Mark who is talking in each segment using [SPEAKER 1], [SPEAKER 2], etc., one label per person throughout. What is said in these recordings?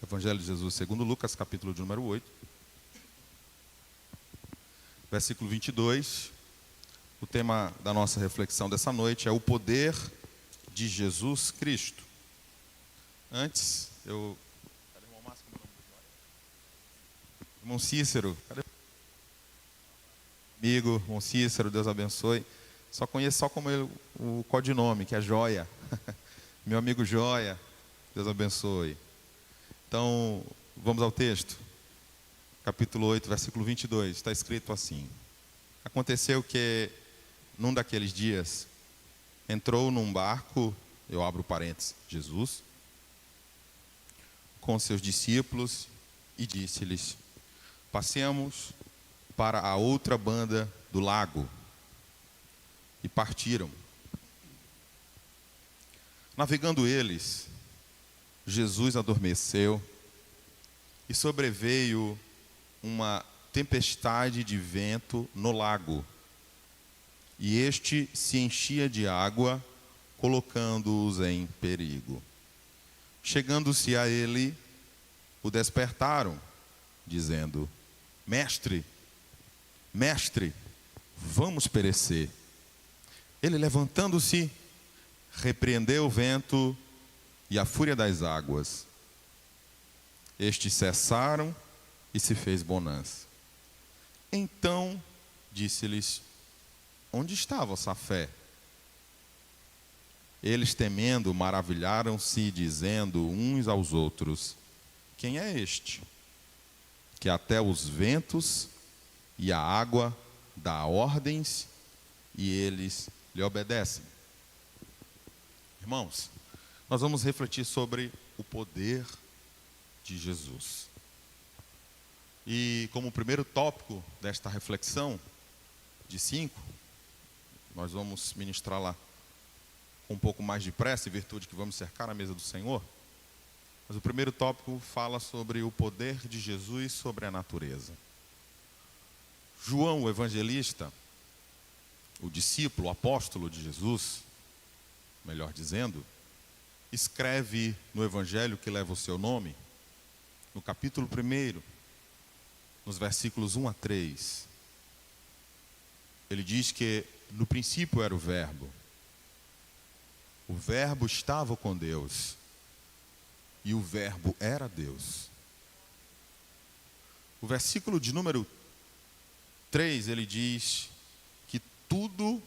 [SPEAKER 1] Evangelho de Jesus segundo Lucas, capítulo de número 8, versículo 22. O tema da nossa reflexão dessa noite é o poder de Jesus Cristo. Antes, cadê o irmão Márcio? Irmão Cícero, cadê? Amigo, irmão Cícero, Deus abençoe. Só conheço só como ele, o codinome, que é Joia. Meu amigo Joia, Deus abençoe. Então, vamos ao texto. Capítulo 8, versículo 22. Está escrito assim: Aconteceu que, num daqueles dias, entrou num barco, eu abro parênteses, Jesus, com seus discípulos e disse-lhes: Passemos para a outra banda do lago. E partiram. Navegando eles, Jesus adormeceu e sobreveio uma tempestade de vento no lago. E este se enchia de água, colocando-os em perigo. Chegando-se a ele, o despertaram, dizendo: Mestre, vamos perecer. Ele, levantando-se, repreendeu o vento e a fúria das águas. Estes cessaram e se fez bonança. Então disse-lhes: Onde está a vossa fé? Eles, temendo, maravilharam-se, dizendo uns aos outros: Quem é este, que até os ventos e a água dá ordens e eles lhe obedecem? Irmãos, nós vamos refletir sobre o poder de Jesus. E como primeiro tópico desta reflexão, de 5, nós vamos ministrar lá com um pouco mais de pressa, em virtude que vamos cercar a mesa do Senhor. Mas o primeiro tópico fala sobre o poder de Jesus sobre a natureza. João, o evangelista, o discípulo, o apóstolo de Jesus, melhor dizendo, escreve no evangelho que leva o seu nome, no capítulo 1, nos versículos 1 a 3, ele diz que no princípio era o Verbo estava com Deus, e o Verbo era Deus. O versículo de número 3, ele diz que tudo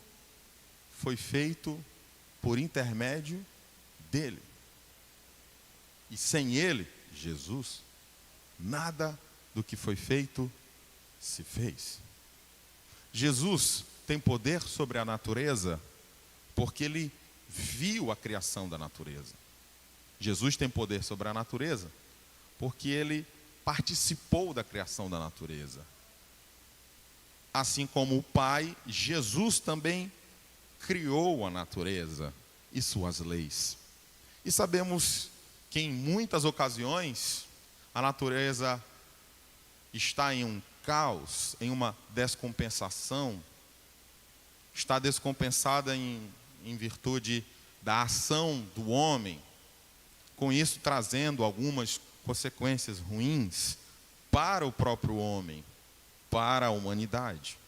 [SPEAKER 1] foi feito por intermédio dele. E sem ele, Jesus, nada do que foi feito se fez. Jesus tem poder sobre a natureza porque ele viu a criação da natureza. Jesus tem poder sobre a natureza porque ele participou da criação da natureza. Assim como o Pai, Jesus também criou a natureza e suas leis. E sabemos que em muitas ocasiões a natureza está em um caos, em uma descompensação. Está descompensada em virtude da ação do homem, com isso trazendo algumas consequências ruins para o próprio homem, para a humanidade.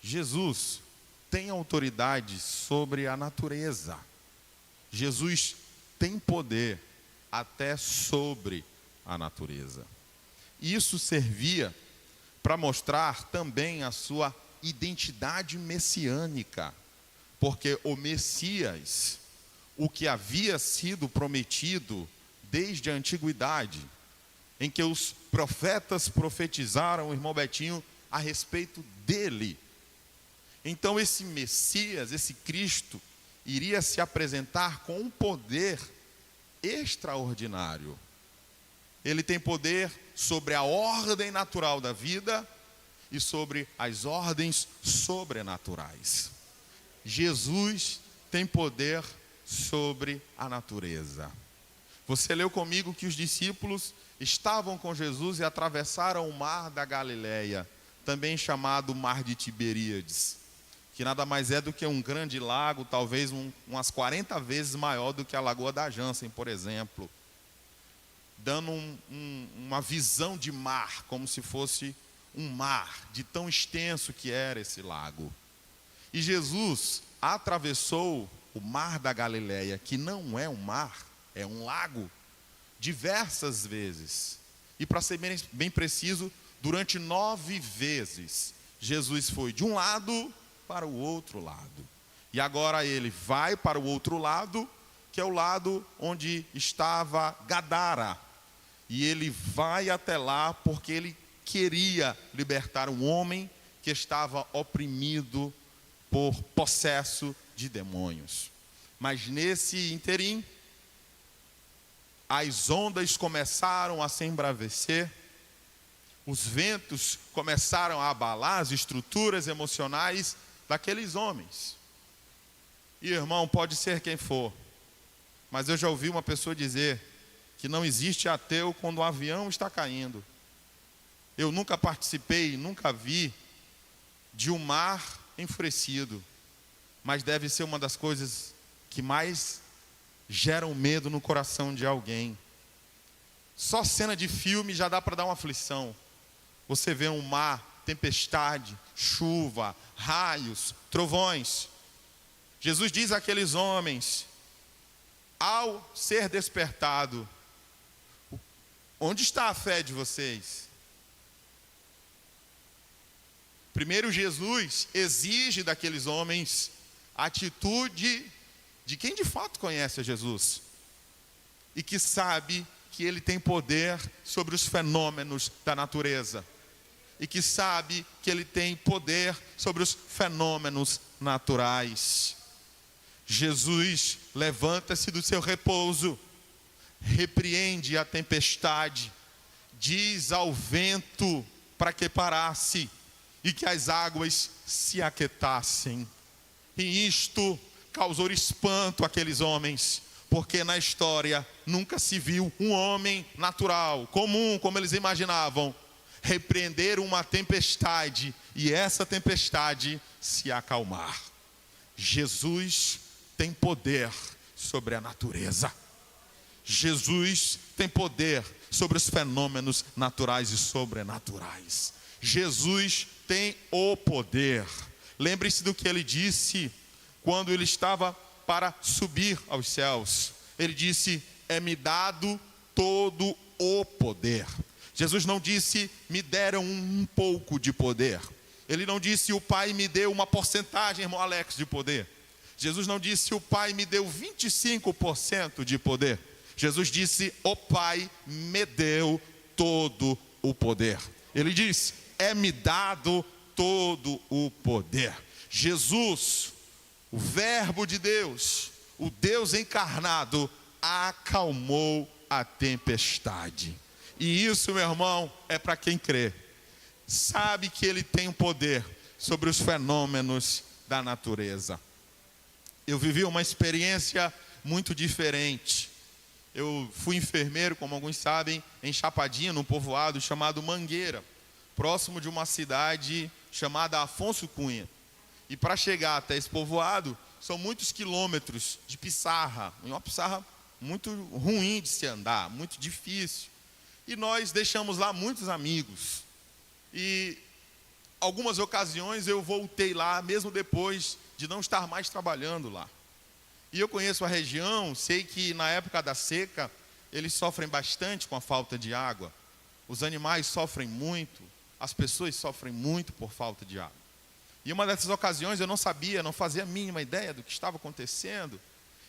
[SPEAKER 1] Jesus tem autoridade sobre a natureza. Jesus tem poder até sobre a natureza. Isso servia para mostrar também a sua identidade messiânica, porque o Messias, o que havia sido prometido desde a antiguidade, em que os profetas profetizaram, o irmão Betinho, a respeito dele. Então esse Messias, esse Cristo, iria se apresentar com um poder extraordinário. Ele tem poder sobre a ordem natural da vida e sobre as ordens sobrenaturais. Jesus tem poder sobre a natureza. Você leu comigo que os discípulos estavam com Jesus e atravessaram o mar da Galileia, também chamado Mar de Tiberíades, que nada mais é do que um grande lago, talvez umas 40 vezes maior do que a Lagoa da Jansen, por exemplo. dando uma visão de mar, como se fosse um mar, de tão extenso que era esse lago. E Jesus atravessou o mar da Galileia, que não é um mar, é um lago, diversas vezes. E para ser bem preciso, durante 9 vezes, Jesus foi de um lado para o outro lado. E agora ele vai para o outro lado, que é o lado onde estava Gadara. E ele vai até lá porque ele queria libertar um homem que estava oprimido por possesso de demônios. Mas nesse interim, as ondas começaram a se embravecer, os ventos começaram a abalar as estruturas emocionais daqueles homens. E irmão, pode ser quem for, mas eu já ouvi uma pessoa dizer que não existe ateu quando o avião está caindo. Eu nunca participei, nunca vi de um mar enfurecido, mas deve ser uma das coisas que mais geram medo no coração de alguém. Só cena de filme já dá para dar uma aflição. Você vê um mar, tempestade, chuva, raios, trovões. Jesus diz àqueles homens, ao ser despertado, onde está a fé de vocês? Primeiro, Jesus exige daqueles homens a atitude de quem de fato conhece a Jesus e que sabe que ele tem poder sobre os fenômenos da natureza e que sabe que ele tem poder sobre os fenômenos naturais. Jesus levanta-se do seu repouso, repreende a tempestade, diz ao vento para que parasse e que as águas se aquietassem. E isto causou espanto àqueles homens, porque na história nunca se viu um homem natural, comum, como eles imaginavam, repreender uma tempestade e essa tempestade se acalmar. Jesus tem poder sobre a natureza. Jesus tem poder sobre os fenômenos naturais e sobrenaturais. Jesus tem o poder. Lembre-se do que ele disse quando ele estava para subir aos céus. Ele disse, é-me dado todo o poder. Jesus não disse, me deram um pouco de poder. Ele não disse, o Pai me deu uma porcentagem, irmão Alex, de poder. Jesus não disse, o Pai me deu 25% de poder. Jesus disse, o Pai me deu todo o poder. Ele disse, é-me dado todo o poder. Jesus, o Verbo de Deus, o Deus encarnado, acalmou a tempestade. E isso, meu irmão, é para quem crê. Sabe que ele tem o poder sobre os fenômenos da natureza. Eu vivi uma experiência muito diferente. Eu fui enfermeiro, como alguns sabem, em Chapadinha, num povoado chamado Mangueira, próximo de uma cidade chamada Afonso Cunha. E para chegar até esse povoado, são muitos quilômetros de pissarra, uma pissarra muito ruim de se andar, muito difícil. E nós deixamos lá muitos amigos. E algumas ocasiões eu voltei lá, mesmo depois de não estar mais trabalhando lá. E eu conheço a região, sei que na época da seca, eles sofrem bastante com a falta de água. Os animais sofrem muito, as pessoas sofrem muito por falta de água. E uma dessas ocasiões eu não sabia, não fazia a mínima ideia do que estava acontecendo.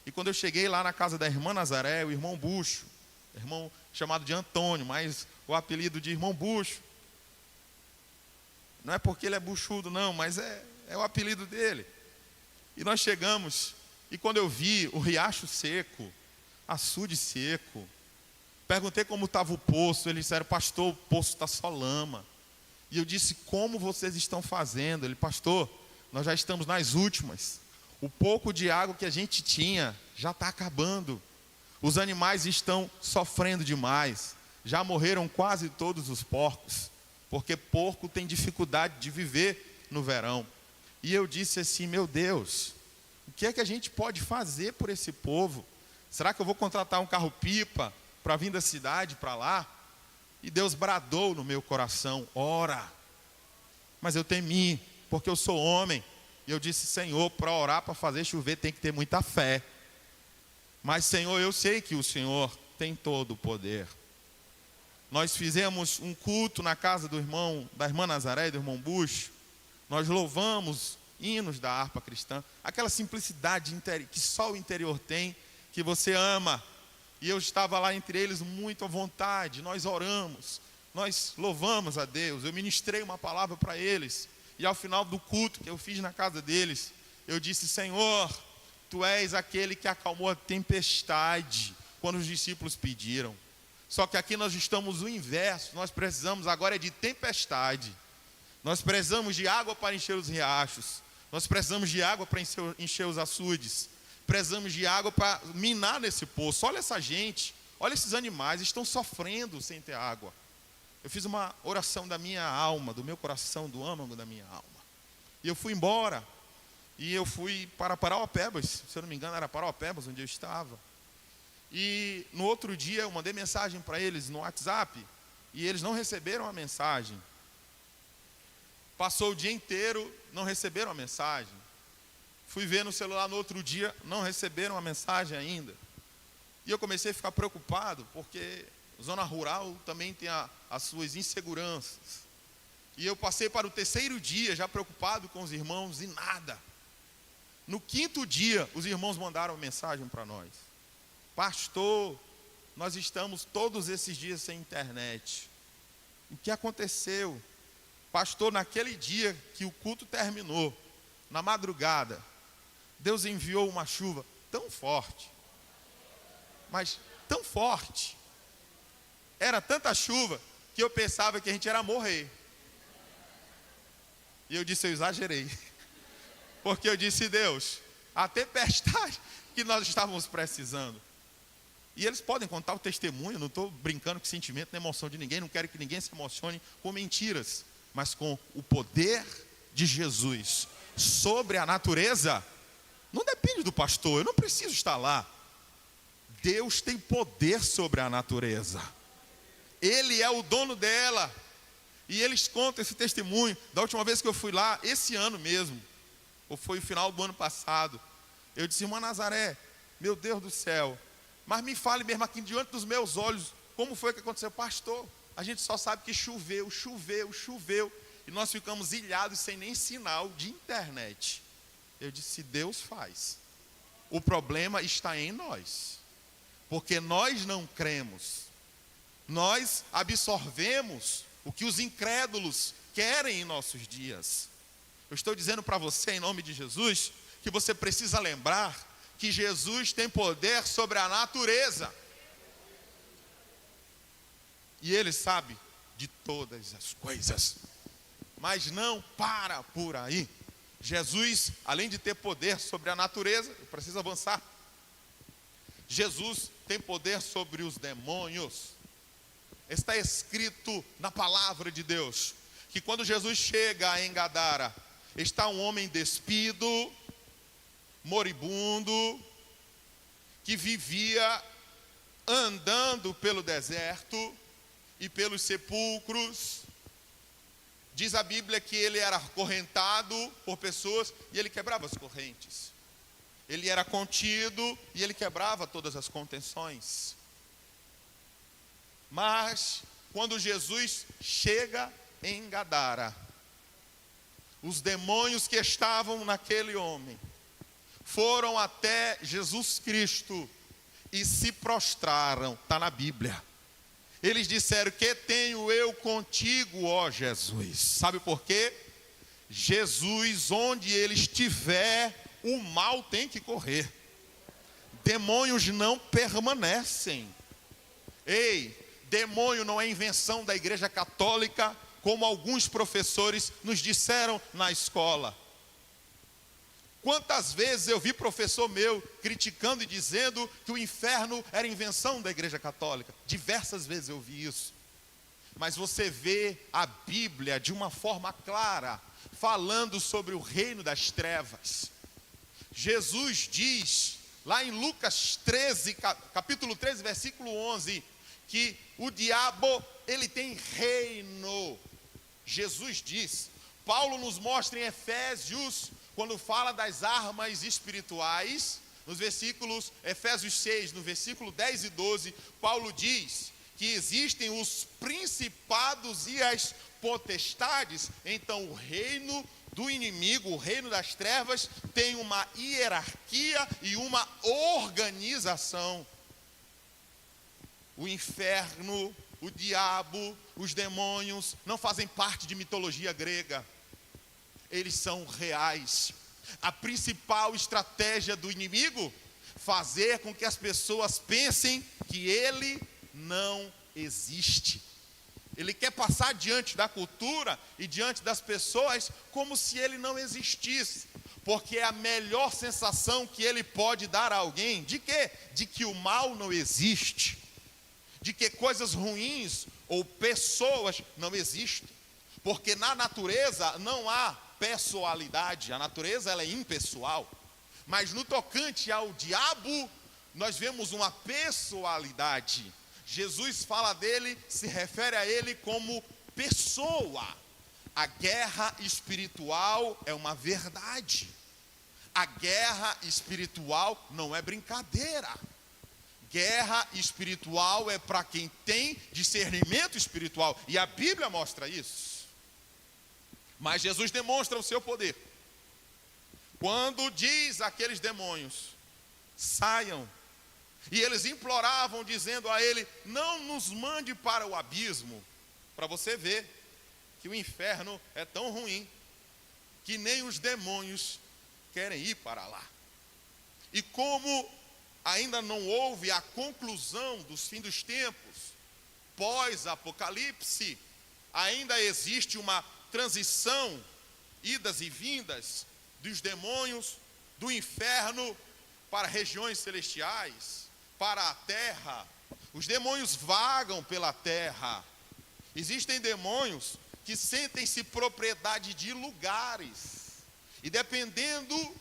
[SPEAKER 1] E quando eu cheguei lá na casa da irmã Nazaré, o irmão Bucho, irmão chamado de Antônio, mas o apelido de irmão Bucho, não é porque ele é buchudo não, mas é o apelido dele. E nós chegamos, e quando eu vi o riacho seco, açude seco, perguntei como estava o poço, eles disseram, pastor, o poço está só lama. E eu disse, como vocês estão fazendo? Ele, pastor, nós já estamos nas últimas. O pouco de água que a gente tinha já está acabando. Os animais estão sofrendo demais. Já morreram quase todos os porcos, porque porco tem dificuldade de viver no verão. E eu disse assim, meu Deus, o que é que a gente pode fazer por esse povo? Será que eu vou contratar um carro-pipa para vir da cidade para lá, e Deus bradou no meu coração: ora. Mas eu temi, porque eu sou homem. E eu disse: Senhor, para orar, para fazer chover, tem que ter muita fé. Mas, Senhor, eu sei que o Senhor tem todo o poder. Nós fizemos um culto na casa da irmã Nazaré e do irmão Bucho. Nós louvamos hinos da harpa cristã. Aquela simplicidade que só o interior tem, que você ama. E eu estava lá entre eles muito à vontade. Nós oramos, nós louvamos a Deus. Eu ministrei uma palavra para eles. E ao final do culto que eu fiz na casa deles, eu disse: Senhor, Tu és aquele que acalmou a tempestade quando os discípulos pediram. Só que aqui nós estamos o inverso. Nós precisamos agora de tempestade. Nós precisamos de água para encher os riachos. Nós precisamos de água para encher os açudes. Precisamos de água para minar nesse poço. Olha essa gente, olha esses animais, estão sofrendo sem ter água. Eu fiz uma oração da minha alma, do meu coração, do âmago da minha alma. E eu fui embora. E eu fui para Parauapebas, se eu não me engano era Parauapebas onde eu estava. E no outro dia eu mandei mensagem para eles no WhatsApp, e eles não receberam a mensagem. Passou o dia inteiro, não receberam a mensagem. Fui ver no celular no outro dia, não receberam a mensagem ainda. E eu comecei a ficar preocupado, porque zona rural também tem as suas inseguranças. E eu passei para o terceiro dia, já preocupado com os irmãos, e nada. No quinto dia, os irmãos mandaram mensagem para nós: Pastor, nós estamos todos esses dias sem internet. O que aconteceu? Pastor, naquele dia que o culto terminou, na madrugada, Deus enviou uma chuva tão forte, mas tão forte, era tanta chuva, que eu pensava que a gente ia morrer. E eu disse: eu exagerei. Porque eu disse: Deus, a tempestade que nós estávamos precisando. E eles podem contar o testemunho, não estou brincando com sentimento nem emoção de ninguém, não quero que ninguém se emocione com mentiras, mas com o poder de Jesus sobre a natureza. Não depende do pastor, eu não preciso estar lá. Deus tem poder sobre a natureza. Ele é o dono dela. E eles contam esse testemunho. Da última vez que eu fui lá, esse ano mesmo, ou foi o final do ano passado, eu disse: Irmã Nazaré, meu Deus do céu, mas me fale mesmo aqui diante dos meus olhos, como foi que aconteceu? Pastor, a gente só sabe que choveu, e nós ficamos ilhados sem nem sinal de internet. Eu disse: Deus faz. O problema está em nós, porque nós não cremos. Nós absorvemos o que os incrédulos querem em nossos dias. Eu estou dizendo para você, em nome de Jesus, que você precisa lembrar que Jesus tem poder sobre a natureza. E Ele sabe de todas as coisas. Mas não para por aí. Jesus, além de ter poder sobre a natureza, eu preciso avançar. Jesus tem poder sobre os demônios. Está escrito na palavra de Deus que quando Jesus chega em Gadara, está um homem despido, moribundo, que vivia andando pelo deserto e pelos sepulcros. Diz a Bíblia que ele era acorrentado por pessoas e ele quebrava as correntes. Ele era contido e ele quebrava todas as contenções. Mas quando Jesus chega em Gadara, os demônios que estavam naquele homem foram até Jesus Cristo e se prostraram. Está na Bíblia. Eles disseram: que tenho eu contigo, ó Jesus? Sabe por quê? Jesus, onde ele estiver, o mal tem que correr. Demônios não permanecem. Ei, demônio não é invenção da Igreja Católica, como alguns professores nos disseram na escola. Quantas vezes eu vi professor meu criticando e dizendo que o inferno era invenção da Igreja Católica. Diversas vezes eu vi isso. Mas você vê a Bíblia de uma forma clara, falando sobre o reino das trevas. Jesus diz, lá em Lucas 13, capítulo 13, versículo 11, que o diabo, ele tem reino. Jesus diz, Paulo nos mostra em Efésios, quando fala das armas espirituais, nos versículos, Efésios 6, no versículo 10 e 12, Paulo diz que existem os principados e as potestades. Então o reino do inimigo, o reino das trevas, tem uma hierarquia e uma organização. O inferno, o diabo, os demônios não fazem parte de mitologia grega. Eles são reais. A principal estratégia do inimigo, fazer com que as pessoas pensem que ele não existe. Ele quer passar diante da cultura e diante das pessoas como se ele não existisse, porque é a melhor sensação que ele pode dar a alguém. De quê? De que o mal não existe, de que coisas ruins ou pessoas não existem, porque na natureza não há pessoalidade, a natureza ela é impessoal, mas no tocante ao diabo, nós vemos uma pessoalidade. Jesus fala dele, se refere a ele como pessoa. A guerra espiritual é uma verdade. A guerra espiritual não é brincadeira. Guerra espiritual é para quem tem discernimento espiritual, e a Bíblia mostra isso. Mas Jesus demonstra o seu poder quando diz àqueles demônios: saiam. E eles imploravam, dizendo a ele: não nos mande para o abismo. Para você ver que o inferno é tão ruim que nem os demônios querem ir para lá. E como ainda não houve a conclusão dos fins dos tempos, pós-apocalipse, ainda existe uma transição, idas e vindas dos demônios, do inferno para regiões celestiais, para a terra. Os demônios vagam pela terra. Existem demônios que sentem-se propriedade de lugares, e dependendo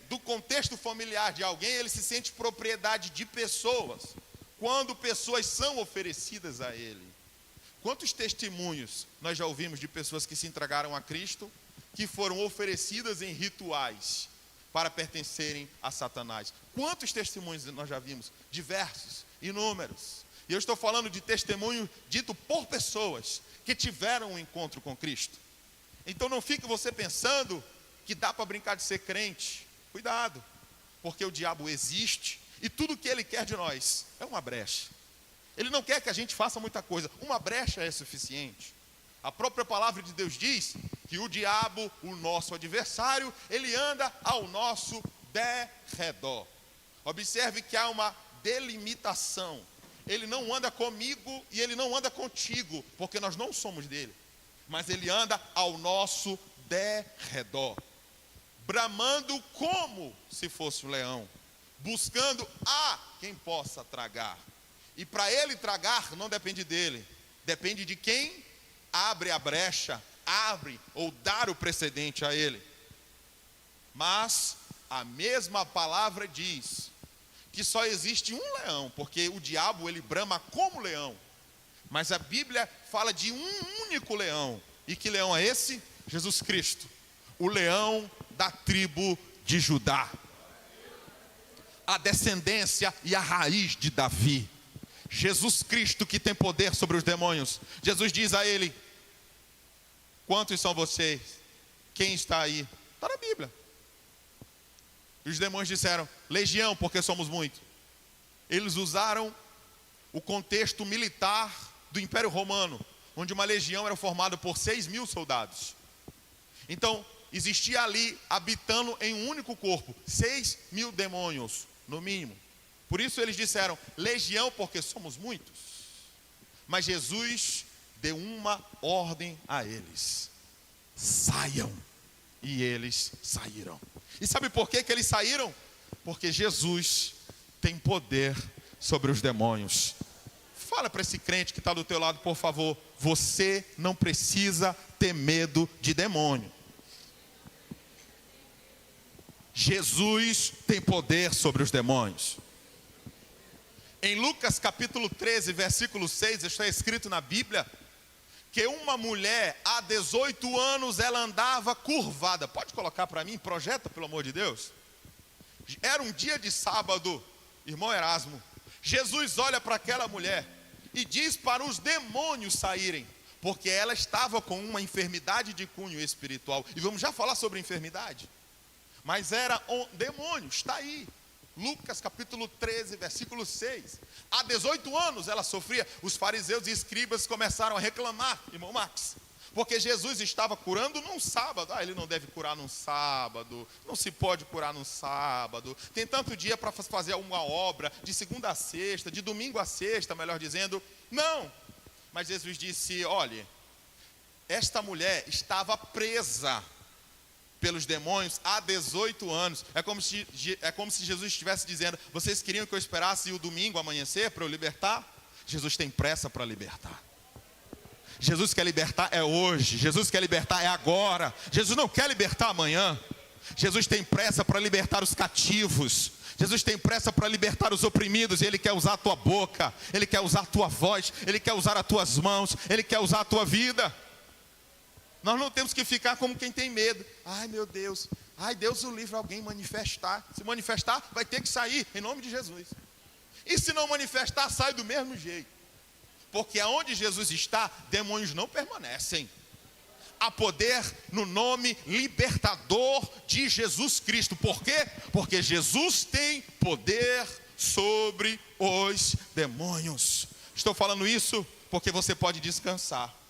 [SPEAKER 1] do contexto familiar de alguém, ele se sente propriedade de pessoas, quando pessoas são oferecidas a ele. Quantos testemunhos nós já ouvimos de pessoas que se entregaram a Cristo, que foram oferecidas em rituais para pertencerem a Satanás? Quantos testemunhos nós já vimos? Diversos, inúmeros. E eu estou falando de testemunho dito por pessoas que tiveram um encontro com Cristo. Então não fique você pensando que dá para brincar de ser crente. Cuidado, porque o diabo existe e tudo que ele quer de nós é uma brecha. Ele não quer que a gente faça muita coisa, uma brecha é suficiente. A própria palavra de Deus diz que o diabo, o nosso adversário, ele anda ao nosso derredor. Observe que há uma delimitação. Ele não anda comigo e ele não anda contigo, porque nós não somos dele. Mas ele anda ao nosso derredor, bramando como se fosse um leão, buscando a quem possa tragar. E para ele tragar não depende dele, depende de quem abre a brecha, abre ou dar o precedente a ele. Mas a mesma palavra diz que só existe um leão, porque o diabo ele brama como leão. Mas a Bíblia fala de um único leão. E que leão é esse? Jesus Cristo, o leão da tribo de Judá, a descendência e a raiz de Davi. Jesus Cristo que tem poder sobre os demônios. Jesus diz a ele: quantos são vocês? Quem está aí? Está na Bíblia. E os demônios disseram: legião, porque somos muitos. Eles usaram o contexto militar do Império Romano, onde uma legião era formada por 6.000 soldados. Então, existia ali, habitando em um único corpo, 6.000 demônios, no mínimo. Por isso eles disseram: legião, porque somos muitos. Mas Jesus deu uma ordem a eles: saiam. E eles saíram. E sabe por que eles saíram? Porque Jesus tem poder sobre os demônios. Fala para esse crente que está do teu lado, por favor: você não precisa ter medo de demônio. Jesus tem poder sobre os demônios. Em Lucas capítulo 13, versículo 6, está escrito na Bíblia que uma mulher, há 18 anos, ela andava curvada. Pode colocar para mim, projeta, pelo amor de Deus. Era um dia de sábado, irmão Erasmo. Jesus olha para aquela mulher e diz para os demônios saírem, porque ela estava com uma enfermidade de cunho espiritual. E vamos já falar sobre enfermidade. Mas era um demônio, está aí. Lucas capítulo 13, versículo 6. Há 18 anos ela sofria. Os fariseus e escribas começaram a reclamar, irmão Max, porque Jesus estava curando num sábado. Ele não deve curar num sábado, não se pode curar num sábado. Tem tanto dia para fazer uma obra, de segunda a sexta, de domingo a sexta, melhor dizendo. Não, mas Jesus disse, olhe, esta mulher estava presa pelos demônios há 18 anos. É como se Jesus estivesse dizendo, vocês queriam que eu esperasse o domingo amanhecer para eu libertar? Jesus tem pressa para libertar. Jesus quer libertar é hoje, Jesus quer libertar é agora. Jesus não quer libertar amanhã. Jesus tem pressa para libertar os cativos. Jesus tem pressa para libertar os oprimidos. Ele quer usar a tua boca, Ele quer usar a tua voz, Ele quer usar as tuas mãos, Ele quer usar a tua vida. Nós não temos que ficar como quem tem medo. Ai meu Deus, ai Deus o livre alguém manifestar. Se manifestar, vai ter que sair, em nome de Jesus. E se não manifestar, sai do mesmo jeito. Porque aonde Jesus está, demônios não permanecem. Há poder no nome libertador de Jesus Cristo. Por quê? Porque Jesus tem poder sobre os demônios. Estou falando isso porque você pode descansar.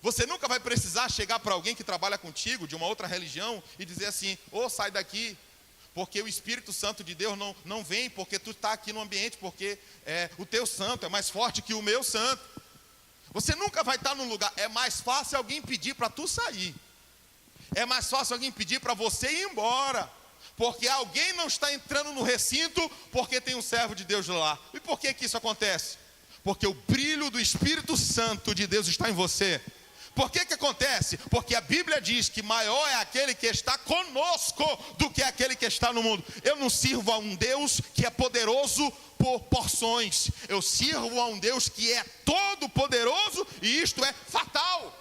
[SPEAKER 1] Você nunca vai precisar chegar para alguém que trabalha contigo, de uma outra religião, e dizer assim, sai daqui, porque o Espírito Santo de Deus não vem, porque tu está aqui no ambiente, porque o teu santo é mais forte que o meu santo. Você nunca vai estar num lugar, é mais fácil alguém pedir para tu sair. É mais fácil alguém pedir para você ir embora, porque alguém não está entrando no recinto, porque tem um servo de Deus lá. E por que isso acontece? Porque o brilho do Espírito Santo de Deus está em você. Por que acontece? Porque a Bíblia diz que maior é aquele que está conosco do que aquele que está no mundo. Eu não sirvo a um Deus que é poderoso por porções. Eu sirvo a um Deus que é todo poderoso e isto é fatal.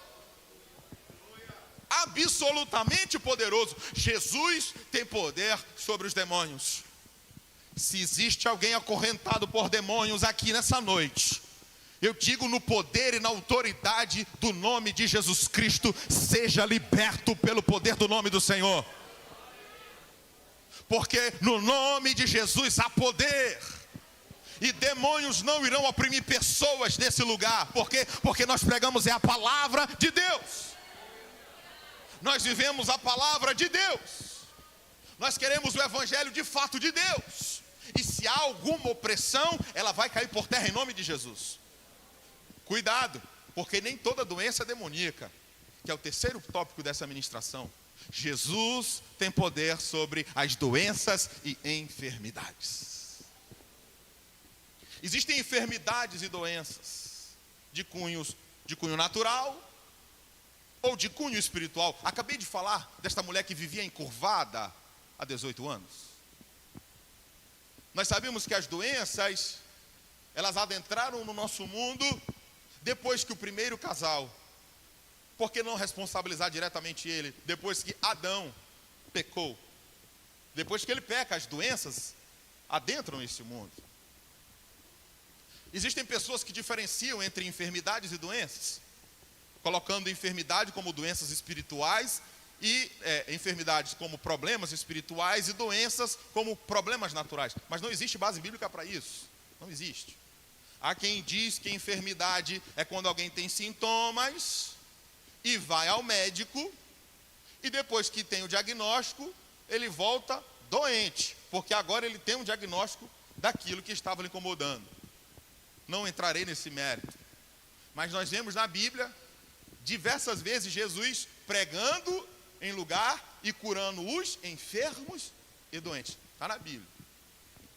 [SPEAKER 1] Absolutamente poderoso. Jesus tem poder sobre os demônios. Se existe alguém acorrentado por demônios aqui nessa noite, eu digo no poder e na autoridade do nome de Jesus Cristo, seja liberto pelo poder do nome do Senhor. Porque no nome de Jesus há poder. E demônios não irão oprimir pessoas nesse lugar. Por quê? Porque nós pregamos a palavra de Deus. Nós vivemos a palavra de Deus. Nós queremos o evangelho de fato de Deus. E se há alguma opressão, ela vai cair por terra em nome de Jesus. Cuidado, porque nem toda doença é demoníaca, que é o terceiro tópico dessa ministração. Jesus tem poder sobre as doenças e enfermidades. Existem enfermidades e doenças de cunho natural ou de cunho espiritual. Acabei de falar desta mulher que vivia encurvada há 18 anos. Nós sabemos que as doenças, elas adentraram no nosso mundo depois que o primeiro casal, por que não responsabilizar diretamente ele? Depois que Adão pecou. Depois que ele peca, as doenças adentram esse mundo. Existem pessoas que diferenciam entre enfermidades e doenças, colocando enfermidade como doenças espirituais e enfermidades como problemas espirituais e doenças como problemas naturais. Mas não existe base bíblica para isso. Não existe. Há quem diz que enfermidade é quando alguém tem sintomas e vai ao médico e depois que tem o diagnóstico, ele volta doente, porque agora ele tem um diagnóstico daquilo que estava lhe incomodando. Não entrarei nesse mérito, mas nós vemos na Bíblia diversas vezes Jesus pregando em lugar e curando os enfermos e doentes. Está na Bíblia.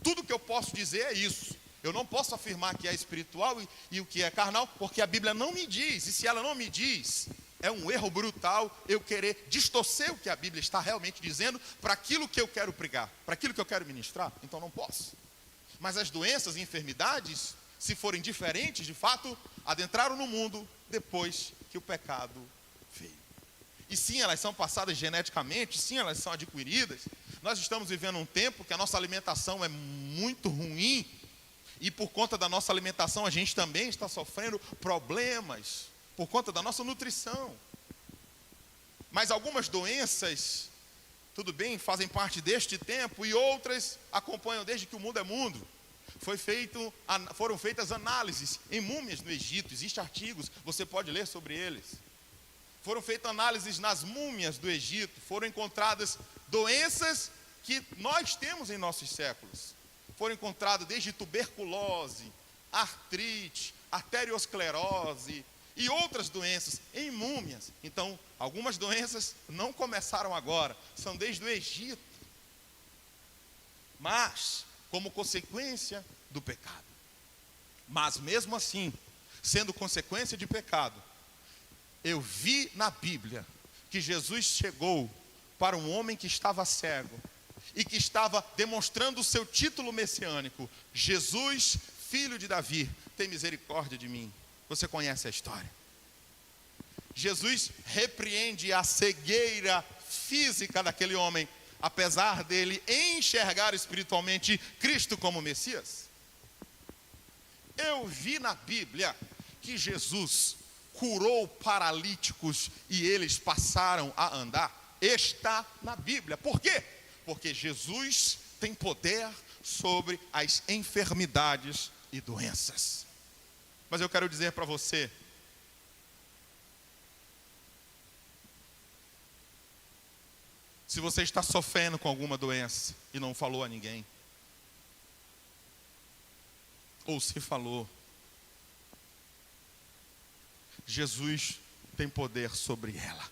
[SPEAKER 1] Tudo que eu posso dizer é isso. Eu não posso afirmar que é espiritual e o que é carnal, porque a Bíblia não me diz. E se ela não me diz, é um erro brutal eu querer distorcer o que a Bíblia está realmente dizendo para aquilo que eu quero pregar, para aquilo que eu quero ministrar. Então não posso. Mas as doenças e enfermidades, se forem diferentes, de fato, adentraram no mundo depois que o pecado veio. E sim, elas são passadas geneticamente, sim, elas são adquiridas. Nós estamos vivendo um tempo que a nossa alimentação é muito ruim, e por conta da nossa alimentação a gente também está sofrendo problemas, por conta da nossa nutrição. Mas algumas doenças, tudo bem, fazem parte deste tempo, e outras acompanham desde que o mundo é mundo. Foram feitas análises em múmias no Egito, existem artigos, você pode ler sobre eles. Foram feitas análises nas múmias do Egito, foram encontradas doenças que nós temos em nossos séculos. Foram encontradas desde tuberculose, artrite, arteriosclerose e outras doenças em múmias. Então, algumas doenças não começaram agora, são desde o Egito. Mas, como consequência do pecado. Mas mesmo assim, sendo consequência de pecado, eu vi na Bíblia que Jesus chegou para um homem que estava cego e que estava demonstrando o seu título messiânico: Jesus, filho de Davi, tem misericórdia de mim. Você conhece a história. Jesus repreende a cegueira física daquele homem, apesar dele enxergar espiritualmente Cristo como Messias. Eu vi na Bíblia que Jesus curou paralíticos e eles passaram a andar. Está na Bíblia. Por quê? Porque Jesus tem poder sobre as enfermidades e doenças. Mas eu quero dizer para você, se você está sofrendo com alguma doença e não falou a ninguém, ou se falou, Jesus tem poder sobre ela.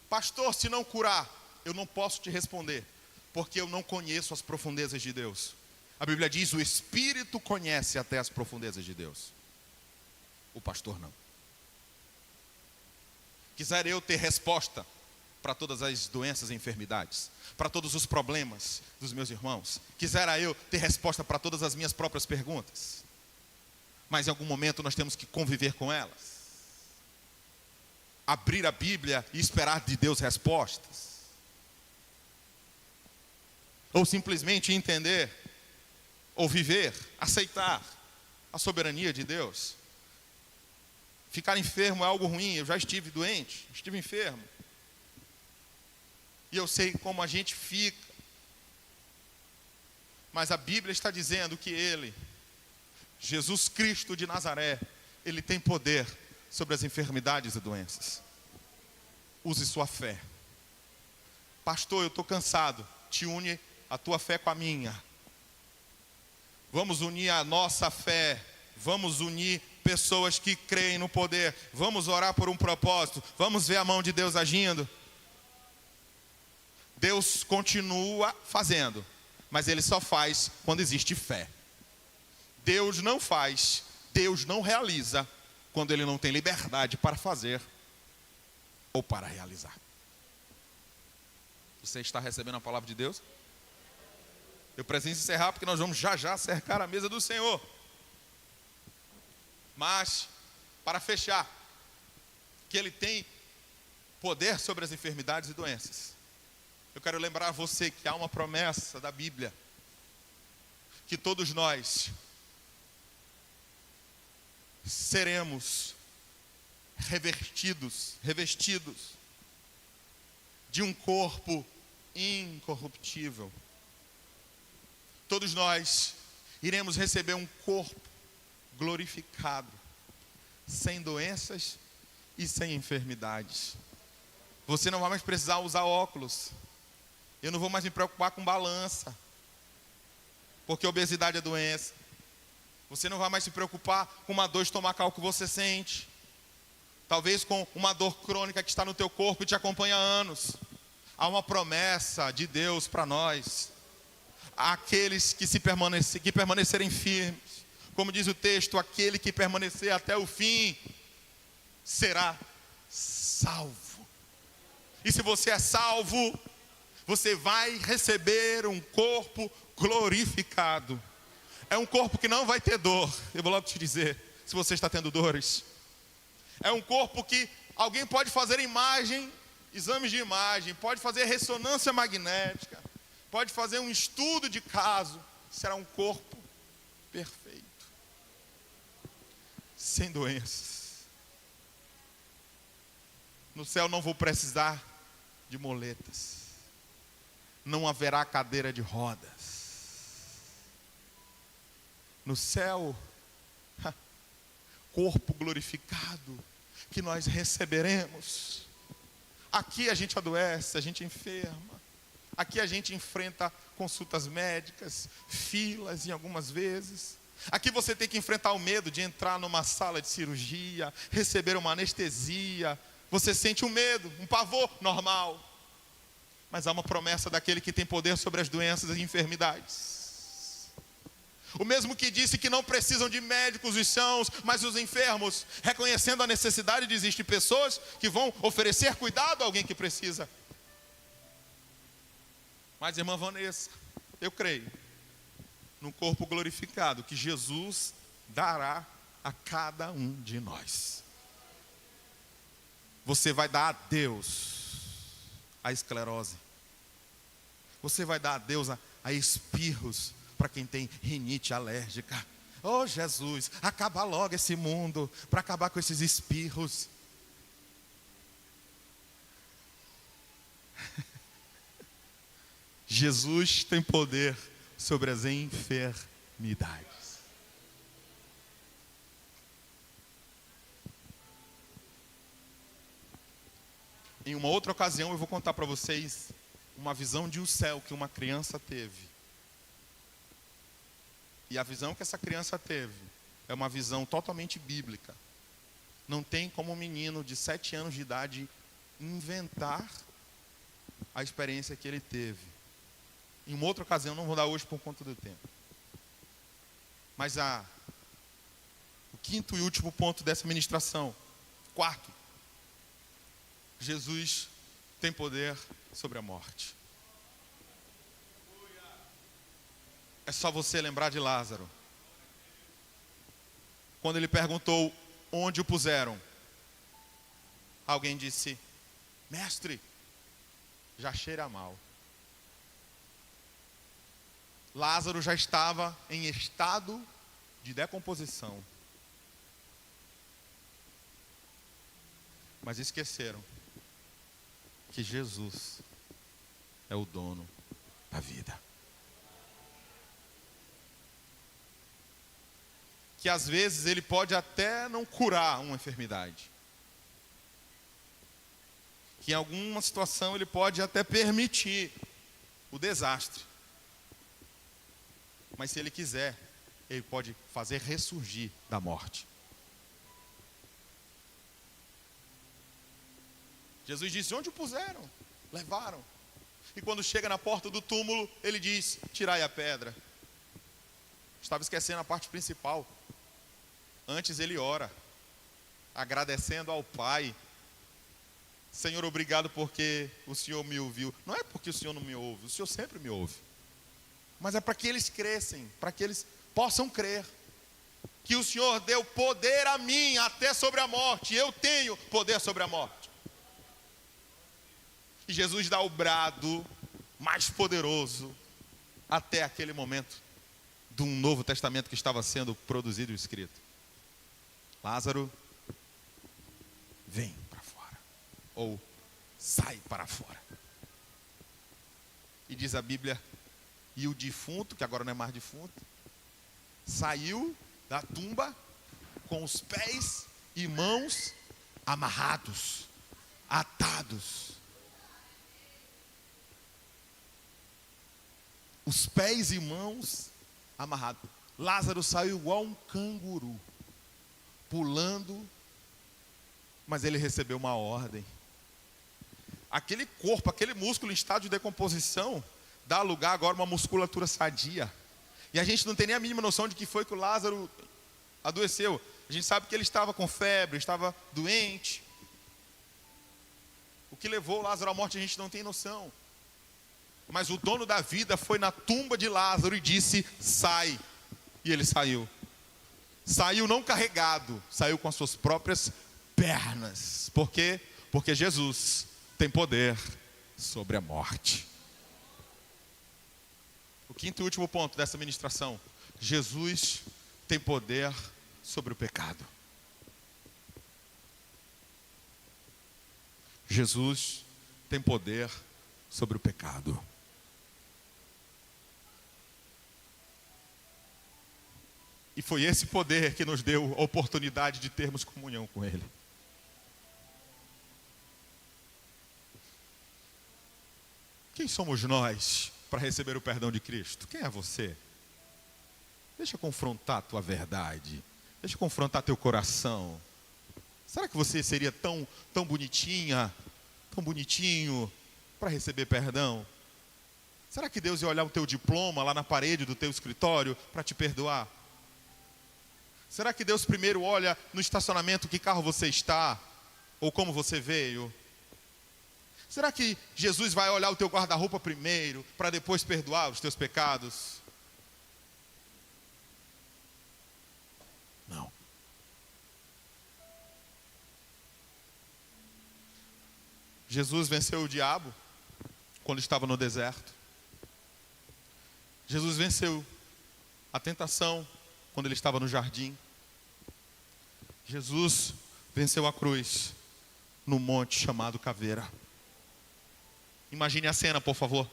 [SPEAKER 1] Pastor, se não curar, eu não posso te responder, porque eu não conheço as profundezas de Deus. A Bíblia diz: o Espírito conhece até as profundezas de Deus. O pastor não. Quisera eu ter resposta para todas as doenças e enfermidades, para todos os problemas dos meus irmãos. Quisera eu ter resposta para todas as minhas próprias perguntas. Mas em algum momento nós temos que conviver com elas. Abrir a Bíblia e esperar de Deus respostas. Ou simplesmente entender, ou viver, aceitar a soberania de Deus. Ficar enfermo é algo ruim. Eu já estive doente, estive enfermo. E eu sei como a gente fica. Mas a Bíblia está dizendo que Ele, Jesus Cristo de Nazaré, Ele tem poder sobre as enfermidades e doenças. Use sua fé. Pastor, eu estou cansado. Te une a tua fé com a minha. Vamos unir a nossa fé. Vamos unir pessoas que creem no poder. Vamos orar por um propósito. Vamos ver a mão de Deus agindo. Deus continua fazendo, mas Ele só faz quando existe fé. Deus não faz, Deus não realiza quando Ele não tem liberdade para fazer ou para realizar. Você está recebendo a palavra de Deus? Eu preciso encerrar porque nós vamos já cercar a mesa do Senhor. Mas, para fechar, que Ele tem poder sobre as enfermidades e doenças. Eu quero lembrar você que há uma promessa da Bíblia, que todos nós seremos revestidos de um corpo incorruptível. Todos nós iremos receber um corpo glorificado, sem doenças e sem enfermidades. Você não vai mais precisar usar óculos. Eu não vou mais me preocupar com balança, porque obesidade é doença. Você não vai mais se preocupar com uma dor estomacal que você sente. Talvez com uma dor crônica que está no teu corpo e te acompanha há anos. Há uma promessa de Deus para nós. Aqueles que permanecerem firmes. Como diz o texto, aquele que permanecer até o fim será salvo. E se você é salvo, você vai receber um corpo glorificado. É um corpo que não vai ter dor. Eu vou logo te dizer, se você está tendo dores. É um corpo que alguém pode fazer imagem, exames de imagem, pode fazer ressonância magnética, pode fazer um estudo de caso. Será um corpo perfeito, sem doenças. No céu não vou precisar de moletas. Não haverá cadeira de rodas. No céu, corpo glorificado que nós receberemos. Aqui a gente adoece, a gente enferma. Aqui a gente enfrenta consultas médicas, filas em algumas vezes. Aqui você tem que enfrentar o medo de entrar numa sala de cirurgia, receber uma anestesia. Você sente um medo, um pavor normal. Mas há uma promessa daquele que tem poder sobre as doenças e enfermidades. O mesmo que disse que não precisam de médicos os sãos, mas os enfermos. Reconhecendo a necessidade de existir pessoas que vão oferecer cuidado a alguém que precisa. Mas, irmã Vanessa, eu creio no corpo glorificado que Jesus dará a cada um de nós. Você vai dar a Deus a esclerose. Você vai dar a Deus a espirros para quem tem rinite alérgica. Oh Jesus, acaba logo esse mundo para acabar com esses espirros. Jesus tem poder sobre as enfermidades. Em uma outra ocasião eu vou contar para vocês uma visão de um céu que uma criança teve. E a visão que essa criança teve é uma visão totalmente bíblica. Não tem como um menino de 7 anos de idade inventar a experiência que ele teve. Em uma outra ocasião, não vou dar hoje por conta do tempo. Mas o quinto e último ponto dessa ministração. Quarto. Jesus tem poder sobre a morte. É só você lembrar de Lázaro. Quando ele perguntou onde o puseram, alguém disse: mestre, já cheira mal. Lázaro já estava em estado de decomposição. Mas esqueceram que Jesus é o dono da vida. Que às vezes ele pode até não curar uma enfermidade. Que em alguma situação ele pode até permitir o desastre. Mas se ele quiser, ele pode fazer ressurgir da morte. Jesus disse: onde o puseram? Levaram. E quando chega na porta do túmulo, ele diz: tirai a pedra. Estava esquecendo a parte principal. Antes ele ora, agradecendo ao Pai. Senhor, obrigado porque o Senhor me ouviu. Não é porque o Senhor não me ouve, o Senhor sempre me ouve. Mas é para que eles crescem, para que eles possam crer. Que o Senhor deu poder a mim até sobre a morte. Eu tenho poder sobre a morte. E Jesus dá o brado mais poderoso até aquele momento de um Novo Testamento que estava sendo produzido e escrito. Lázaro, vem para fora. Ou sai para fora. E diz a Bíblia, e o defunto, que agora não é mais defunto, saiu da tumba com os pés e mãos amarrados, atados. Os pés e mãos amarrados. Lázaro saiu igual um canguru, pulando, mas ele recebeu uma ordem. Aquele corpo, aquele músculo em estado de decomposição, dá lugar agora a uma musculatura sadia. E a gente não tem nem a mínima noção de que foi que o Lázaro adoeceu. A gente sabe que ele estava com febre, estava doente. O que levou o Lázaro à morte a gente não tem noção. Mas o dono da vida foi na tumba de Lázaro e disse: sai. E ele saiu. Saiu não carregado, saiu com as suas próprias pernas. Por quê? Porque Jesus tem poder sobre a morte. O quinto e último ponto dessa ministração: Jesus tem poder sobre o pecado. Jesus tem poder sobre o pecado. E foi esse poder que nos deu a oportunidade de termos comunhão com Ele. Quem somos nós para receber o perdão de Cristo? Quem é você? Deixa eu confrontar a tua verdade. Deixa eu confrontar teu coração. Será que você seria tão bonitinha, tão bonitinho para receber perdão? Será que Deus ia olhar o teu diploma lá na parede do teu escritório para te perdoar? Será que Deus primeiro olha no estacionamento que carro você está? Ou como você veio? Será que Jesus vai olhar o teu guarda-roupa primeiro, para depois perdoar os teus pecados? Não. Jesus venceu o diabo quando estava no deserto. Jesus venceu a tentação quando ele estava no jardim. Jesus venceu a cruz no monte chamado Caveira. Imagine a cena, por favor.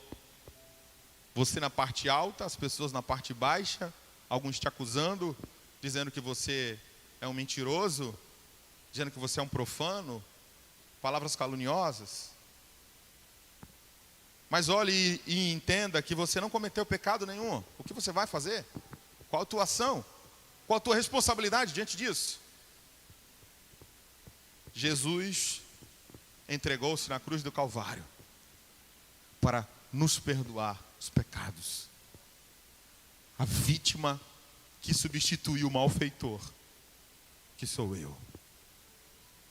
[SPEAKER 1] Você na parte alta, as pessoas na parte baixa, alguns te acusando, dizendo que você é um mentiroso, dizendo que você é um profano, palavras caluniosas. Mas olhe e entenda que você não cometeu pecado nenhum. O que você vai fazer? Qual a tua ação? Qual a tua responsabilidade diante disso? Jesus entregou-se na cruz do Calvário para nos perdoar os pecados. A vítima que substituiu o malfeitor, que sou eu.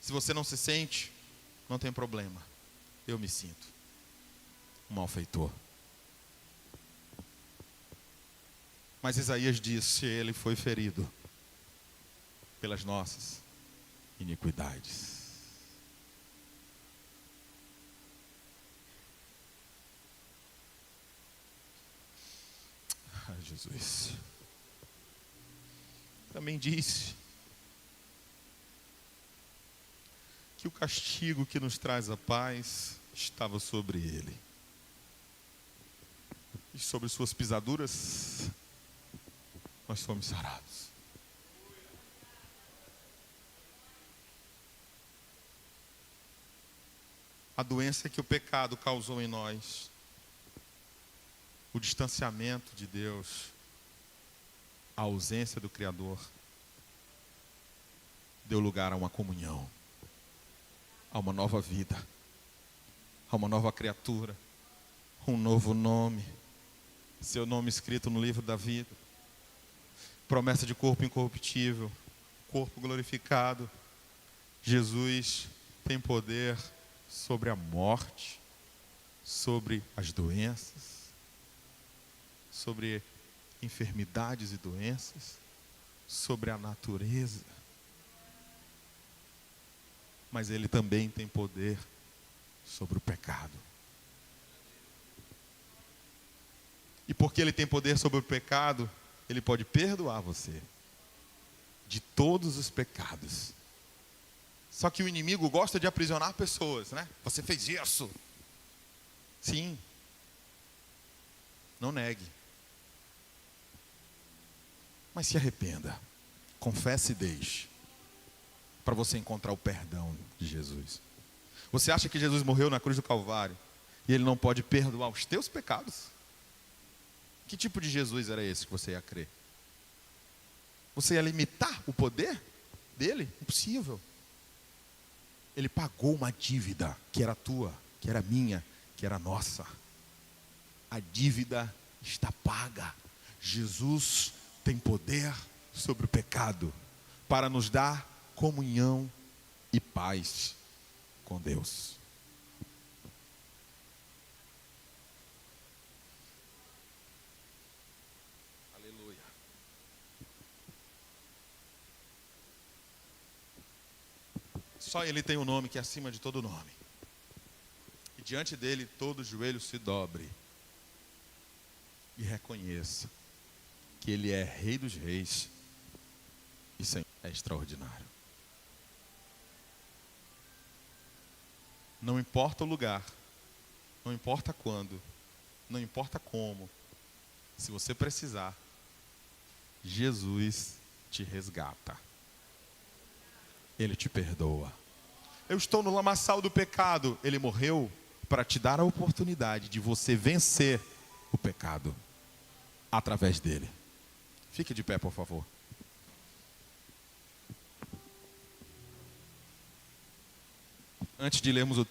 [SPEAKER 1] Se você não se sente, não tem problema. Eu me sinto um malfeitor. Mas Isaías disse: ele foi ferido pelas nossas iniquidades. Ai, Jesus. Também disse que o castigo que nos traz a paz estava sobre ele. E sobre suas pisaduras nós fomos sarados. A doença que o pecado causou em nós, o distanciamento de Deus, a ausência do Criador, deu lugar a uma comunhão, a uma nova vida, a uma nova criatura, um novo nome, seu nome escrito no livro da vida, promessa de corpo incorruptível, corpo glorificado. Jesus tem poder sobre a morte, sobre as doenças, sobre enfermidades e doenças, sobre a natureza. Mas ele também tem poder sobre o pecado. E porque ele tem poder sobre o pecado, ele pode perdoar você de todos os pecados. Só que o inimigo gosta de aprisionar pessoas, né? Você fez isso. Sim. Não negue. Mas se arrependa. Confesse e deixe. Para você encontrar o perdão de Jesus. Você acha que Jesus morreu na cruz do Calvário e ele não pode perdoar os teus pecados? Que tipo de Jesus era esse que você ia crer? Você ia limitar o poder dele? Impossível. Ele pagou uma dívida que era tua, que era minha, que era nossa. A dívida está paga. Jesus tem poder sobre o pecado para nos dar comunhão e paz com Deus. Só Ele tem um nome que é acima de todo nome. E diante dele todo joelho se dobre e reconheça que Ele é Rei dos Reis e Senhor. É extraordinário. Não importa o lugar, não importa quando, não importa como, se você precisar, Jesus te resgata. Ele te perdoa. Eu estou no lamaçal do pecado. Ele morreu para te dar a oportunidade de você vencer o pecado através dele. Fique de pé, por favor. Antes de lermos o texto,